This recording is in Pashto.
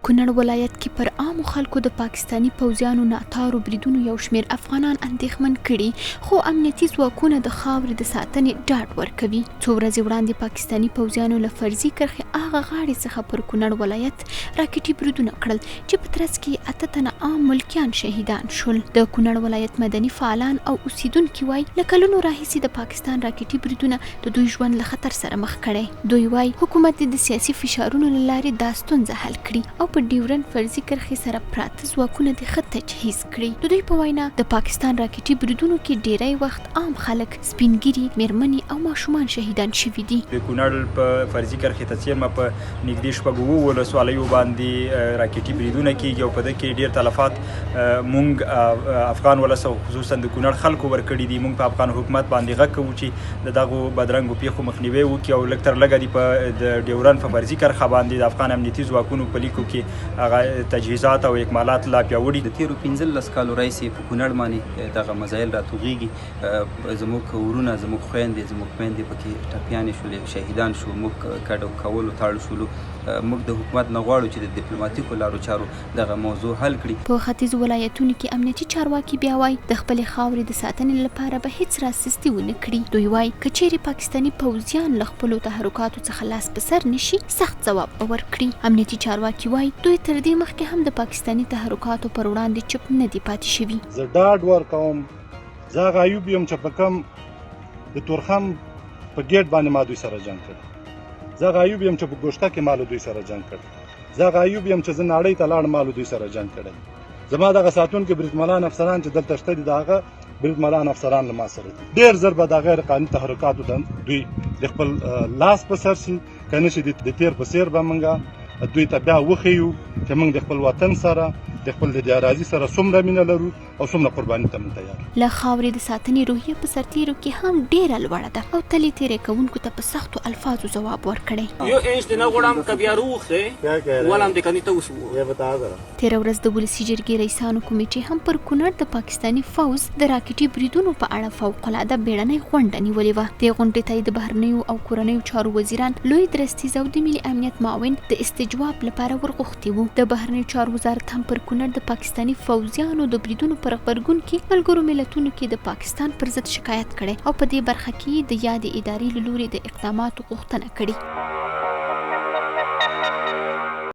کونړ ولایت کې پر عامو خلکو د پاکستاني پوځیانو ناتارو بریدونو یو شمېر افغانان اندېښمن کړي، خو امنیتي ځواکونه د خاورې د ساتنې ډاډ ورکوي. څو ورځې وړاندې پاکستاني پوځیانو له فرضي کرښې هغه غاړې څخه پر کونړ ولایت راکټي بریدونه کړل چې په ترڅ کې 8 تنه عام ملکیان شهیدان شول. د کونړ ولایت مدني فعالان او اوسیدونکي وایي له کلونو راهیسې د پاکستان راکټي بریدونه د دوی ژوند له خطر سره مخ کړی. دوی وایي حکومت د سیاسي فشارونو له لارې دا ستونزه حل کړي او په ډیورن فرضي کرښې سره پراته ځواکونه د ښه تجهیز کړي. د دوی په وینا د پاکستان راکټي بریدونو کې ډیری وخت عام خلک، سپینګیري، میرمنې او ماشومان شهیدان شوي دي. د کونړ په فرضي کرښې ته څیرمه په نږدې شپږ ولسوالیو باندې راکټي بریدونه کیږي او په دې کې ډیر تلفات مونږ افغان ولس او خصوصا د کونړ خلکو ورکړي دي. مونږ په افغان حکومت باندې غږ کوو چې د دغو بدرنګو پیښو مخنیوی وکړي او لږ تر لږه دي په د ډیورن په فرضي کرښه باندې د افغان امنیتي ځواکونو په لیکو کې هغه تجهیزات او اکمالات لا پیاوړي. د تیرو 15 کالو راهیسې په کونړ باندې دغه مزایل راتوغېږي. زموږ ورونه، زموږ خویندې، زموږ میندې پکې ټپیانې شولې، شهیدان شو، موږ کډو کولو تاړو شولو. موږ د حکومت نه غواړو چې د ډیپلوماټیکو لارو چارو دغه موضوع حل کړي. په ختیځو ولایتونو کې امنیتي چارواکي بیا وایي د خپلې خاورې د ساتنې لپاره به هیڅ راسستي ونه کړي. دوی وایي که چیرې پاکستاني پوځیان له خپلو تحرکاتو څخه لاس په سر نشي، سخت ځواب به ورکړي. امنیتي چارواکي وایي دوی تر دې مخکې هم د پاکستاني تحرکاتو پر وړاندې چپ نه دي پاتې شوي. زه ډاډ ورکوم، زه هغه ایوب یم چې په کوم د تورخم په ګیټ باندې ما دوی سره جنګ کړی. زه هغه ایوب یم چې په ګوشته کې ما له دوی سره جنګ کړی. زه هغه ایوب یم چې زه نړۍ ته لاړم ما له دوی سره جنګ کړی. زما دغه ساتونکي بریدمنان افسران چې دلته شته دي د هغه بریدمنان افسران له ما سره دي. ډېر زر به د غیر قانوني تحرکاتو دوی د خپل لاس په سر شي، که نه شي د تیر په څېر به موږ دوی ته بیا وښیو چې موږ د خپل وطن سره د خپل د اراضي سره څومره مینه لرو او څومره قرباني ته موږ تیار. له خاورې د ساتنې روحیه په سرتیرو کې هم ډېره لوړه ده او تل یې تېری کوونکو ته په سختو الفاظو ځواب ورکړی. یو انچ دې نه غواړم که بیا روغ ولم دې کني ته وسو. تېره ورځ د ولسي جرګې رئیسانو کمیټې هم پر کونړ د پاکستاني فوز د راکټي بریدونو په اړه فوقالعاده بیړنۍ غونډه نیولې وه. دې غونډې ته یې د بهرنیو او کورنیو چارو وزیران لوی درستیز او د ملي امنیت معاون د استجواب لپاره ورغوښتي وو. د بهرنیو چارو وزارت هم پر کونړ د پاکستاني فوزیانو د بریدونو پر غبرګون کې ملګرو ملتونو کې د پاکستان پر ضد شکایت کړي او په دې برخه کې د یادې ادارې له لوري د اقداماتو غوښتنه کړې.